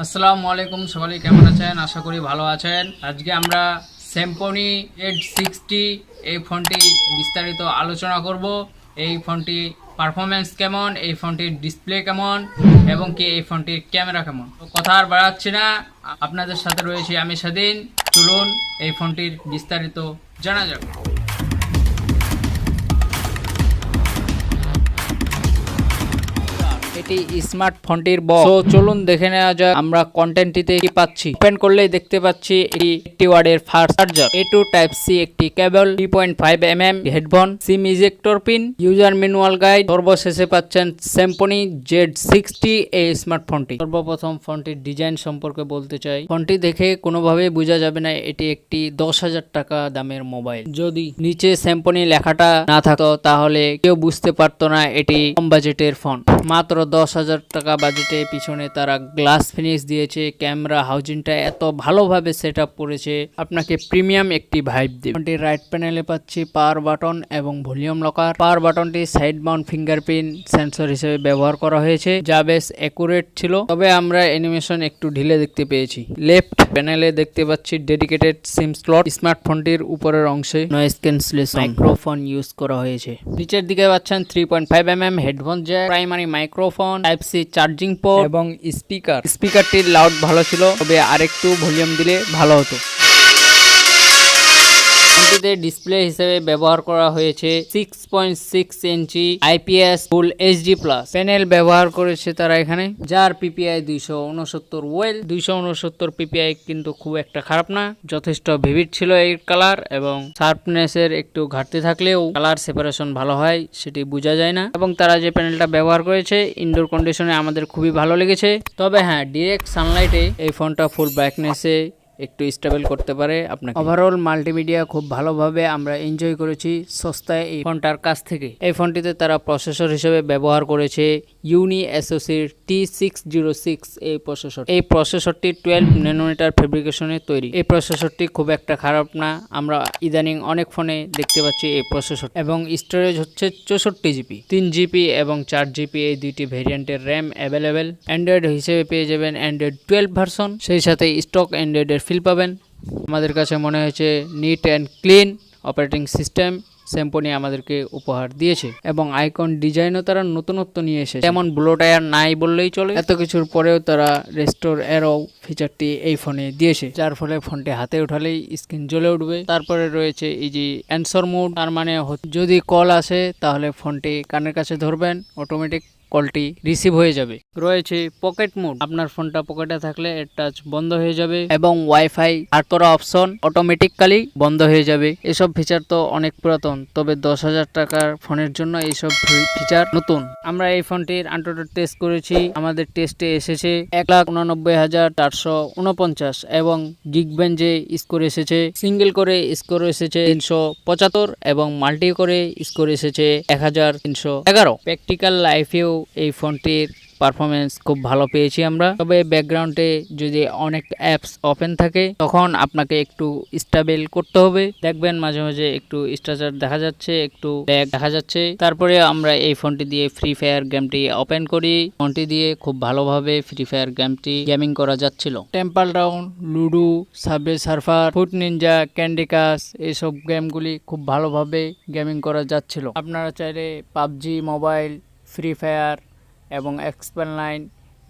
আসসালামু আলাইকুম, সবাই কেমন আছেন? আশা করি ভালো আছেন। আজকে আমরা Symphony Z60 এই ফোনটি বিস্তারিত আলোচনা করব। এই ফোনটি পারফরম্যান্স কেমন, এই ফোনটির ডিসপ্লে কেমন এবং কি এই ফোনটির ক্যামেরা কেমন। তো কথা আর বাড়াচ্ছি না, আপনাদের সাথে রয়েছি আমি স্বাধীন। চলুন এই ফোনটির বিস্তারিত জানা যাক। এটি স্মার্টফোনটির বক্স। তো চলুন দেখে নেওয়া যাক আমরা কন্টেন্টটিতে কি পাচ্ছি। ওপেন করলেই দেখতে পাচ্ছি এটি 80 ওয়াটের fast charger, A2 type C একটি কেবল, 3.5 mm হেডফোন, সিম ejector pin, user manual guide. সর্বশেষে পাচ্ছেন Symphony Z60 এই স্মার্টফোনটি। সর্বপ্রথম ফোনটির ডিজাইন সম্পর্কে বলতে চাই। ফোনটি দেখে কোনোভাবেই বোঝা যাবে না এটি একটি 10,000 টাকা দামের মোবাইল। যদি নিচে Symphony লেখাটা না থাকতো তাহলে কেউ বুঝতে পারতো না এটি কম বাজেটের ফোন। মাত্র 10,000 টাকা বাজেটে পিছনে তারা গ্লাস ফিনিশ দিয়েছে। ক্যামেরা হাউজিংটা এত ভালোভাবে সেট আপ করেছে, আপনাকে প্রিমিয়াম একটি ভাইব দেবে। ফোনটির রাইট প্যানেলে পাচ্ছি পাওয়ার বাটন এবং ভলিউম লকার। পাওয়ার বাটনটি সাইড মাউন্ট ফিঙ্গারপ্রিন্ট সেন্সর হিসেবে ব্যবহার করা হয়েছে, যা বেশ অ্যাকুরেট ছিল, তবে আমরা অ্যানিমেশন একটু ঢিলে দেখতে পেয়েছি। লেফট প্যানেলে দেখতে পাচ্ছি ডেডিকেটেড সিম স্লট। স্মার্টফোনটির উপরের অংশে নয়েজ ক্যান্সেলেশন মাইক্রোফোন ইউজ করা হয়েছে। নিচের দিকে পাচ্ছেন 3.5 mm headphone jack, primary microphone, type C charging port এবং স্পিকার। স্পিকারটির লাউড ভালো ছিল, তবে আরেকটু ভলিউম দিলে ভালো হতো। ফোনটিতে ডিসপ্লে হিসেবে ব্যবহার করা হয়েছে 6.6 ইঞ্চি IPS ফুল HD+। প্যানেল ব্যবহার করেছে তারা এখানে, যার PPI 269 ওয়েল। 269 PPI কিন্তু খুব একটা খারাপ না, যথেষ্ট ভিভিড ছিল এর কালার, এবং শার্পনেসের একটু ঘাটতি থাকলেও কালার সেপারেশন ভালো হয় সেটি বোঝা যায় না। এবং তারা যে প্যানেলটা ব্যবহার করেছে ইনডোর কন্ডিশনে আমাদের খুবই ভালো লেগেছে। তবে হ্যাঁ, ডিরেক্ট সানলাইটে এই ফোনটা ফুল ব্রাইটনেসে একটু স্টেবল করতে পারে আপনাকে। ওভারঅল মাল্টিমিডিয়া খুব ভালোভাবে আমরা এনজয় করেছি সস্তায় এই ফোনটার কাছ থেকে। এই ফোনটিতে তারা প্রসেসর হিসেবে ব্যবহার করেছে ইউনি এসওসির T606 এই প্রসেসর। এই প্রসেসরটি 12 ন্যানোমিটার ফেব্রিকেশনে তৈরি। এই প্রসেসরটি খুব একটা খারাপ না, আমরা ইদানিং অনেক ফোনে দেখতে পাচ্ছি এই প্রসেসর। এবং স্টোরেজ হচ্ছে 64 GB, 3 GB এবং 4 GB এই দুইটি ভেরিয়েন্টের র্যাম অ্যাভেলেবেল। অ্যান্ড্রয়েড হিসেবে পেয়ে যাবেন অ্যান্ড্রয়েড 12 ভার্সন, সেই সাথে স্টক অ্যান্ড্রয়েডের ফিল পাবেন। আমাদের কাছে মনে হয়েছে neat and clean operating system Symphony আমাদেরকে উপহার দিয়েছে, এবং আইকন ডিজাইনও তারা নতুনত্ব নিয়ে এসেছে। যেমন ব্লো টায়ার নাই বললেই চলে, এত কিছুর পরেও তারা রেস্টোর অ্যারো ফিচারটি এই ফোনে দিয়েছে, যার ফলে ফোনটি হাতে উঠালেই স্ক্রিন জ্বলে উঠবে। তারপরে রয়েছে এই যে অ্যান্সার মোড, তার মানে যদি কল আসে তাহলে ফোনটি কানের কাছে ধরবেন, অটোমেটিক কলটি রিসিভ হয়ে যাবে। রয়েছে পকেট মোড, আপনার ফোনটা পকেটে থাকলে এর টাচ বন্ধ হয়ে যাবে, এবং ওয়াইফাই আর করা অপশন অটোমেটিক্যালি বন্ধ হয়ে যাবে। এসব ফিচার তো অনেক পুরাতন, তবে 10,000 টাকার ফোনের জন্য এইসব ফিচার নতুন। আমরা এই ফোনটির আনটোটাল টেস্ট করেছি, আমাদের টেস্টে এসেছে 1,89,449 এবং গিগবেঞ্জে স্কোর এসেছে, সিঙ্গেল করে স্কোর এসেছে 375 এবং মাল্টি করে স্কোর এসেছে 1,311। প্র্যাকটিক্যাল লাইফেও এই ফোনটির পারফরমেন্স খুব ভালো পেয়েছি আমরা। তবে ব্যাকগ্রাউন্ডে যদি অনেক অ্যাপস ওপেন থাকে তখন আপনাকে একটু স্টেবল করতে হবে। দেখবেন মাঝে মাঝে একটু স্ট্রাকচার দেখা যাচ্ছে, একটু ল্যাগ দেখা যাচ্ছে। তারপরে আমরা এই ফোনটি দিয়ে ফ্রি ফায়ার গেমটি ওপেন করি, ফোনটি দিয়ে খুব ভালোভাবে ফ্রি ফায়ার গেমটি গেমিং করা যাচ্ছিল। Temple Run, Ludo, Subway Surfer, Fruit Ninja, Candy Crush এইসব গেমগুলি খুব ভালোভাবে গেমিং করা যাচ্ছিল। আপনারা চাইলে পাবজি মোবাইল, ফ্রি ফায়ার এবং এক্সপেল 9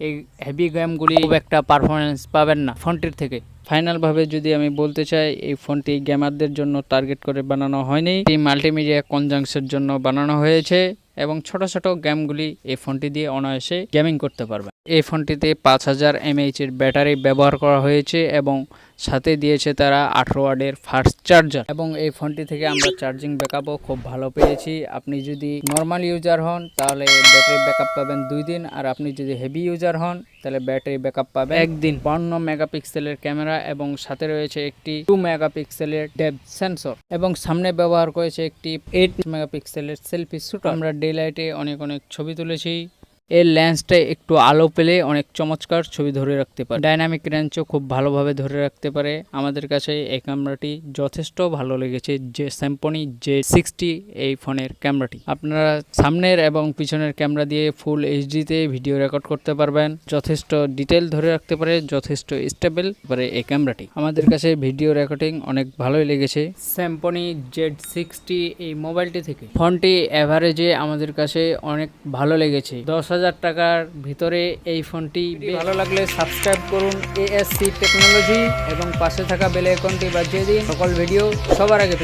এই হেভি গেমগুলি খুব একটা পারফরমেন্স পাবেন না ফোনটির থেকে। ফাইনালভাবে যদি আমি বলতে চাই, এই ফোনটি গেমারদের জন্য টার্গেট করে বানানো হয়নি, এই মাল্টিমিডিয়া কনজাংশনের জন্য বানানো হয়েছে, এবং ছোট ছোট গেমগুলি এই ফোনটি দিয়ে অনায়াসে গেমিং করতে পারবে। এই ফোনটিতে 5000 mAh এর ব্যাটারি ব্যবহার করা হয়েছে, এবং সাথে দিয়েছে তারা 18 ওয়াটের ফাস্ট চার্জার। এবং এই ফোনটি থেকে আমরা চার্জিং ব্যাকআপও খুব ভালো পেয়েছি। আপনি যদি নর্মাল ইউজার হন তাহলে ব্যাটারি ব্যাকআপ পাবেন 2 দিন, আর আপনি যদি হেভি ইউজার হন তাহলে ব্যাটারি ব্যাকআপ পাবেন 1 দিন। 52 মেগাপিক্সেলের ক্যামেরা, এবং সাথে রয়েছে একটি 2 মেগাপিক্সেলের ডেপথ সেন্সর, এবং সামনে ব্যবহার করেছে একটি 8 মেগাপিক্সেলের সেলফি শুটার। আমরা ডে লাইটে অনেক ছবি তুলেছি, এর লেন্সটা একটু আলো পেলে অনেক চমৎকার ছবি ধরে রাখতে পারে। ডাইনামিক রেঞ্জও খুব ভালোভাবে ধরে রাখতে পারে। আমাদের কাছে এই ক্যামেরাটি যথেষ্ট ভালো লেগেছে, যে Symphony Z60 এই ফোনের ক্যামেরাটি। আপনারা সামনের এবং পিছনের ক্যামেরা দিয়ে ফুল এইচডিতে ভিডিও রেকর্ড করতে পারবেন। যথেষ্ট ডিটেল ধরে রাখতে পারে, যথেষ্ট স্টেবল পারে এই ক্যামেরাটি। আমাদের কাছে ভিডিও রেকর্ডিং অনেক ভালোই লেগেছে Symphony Z60 এই মোবাইলটি থেকে। ফোনটি এভারেজে আমাদের কাছে অনেক ভালো লেগেছে। 10,000 টাকার ভিতরে এই ফোনটি ভালো লাগলে সাবস্ক্রাইব করুন ASC টেকনোলজি এবং পাশে থাকা বেল আইকনটি বাজিয়ে দিন সকল ভিডিও সবার আগে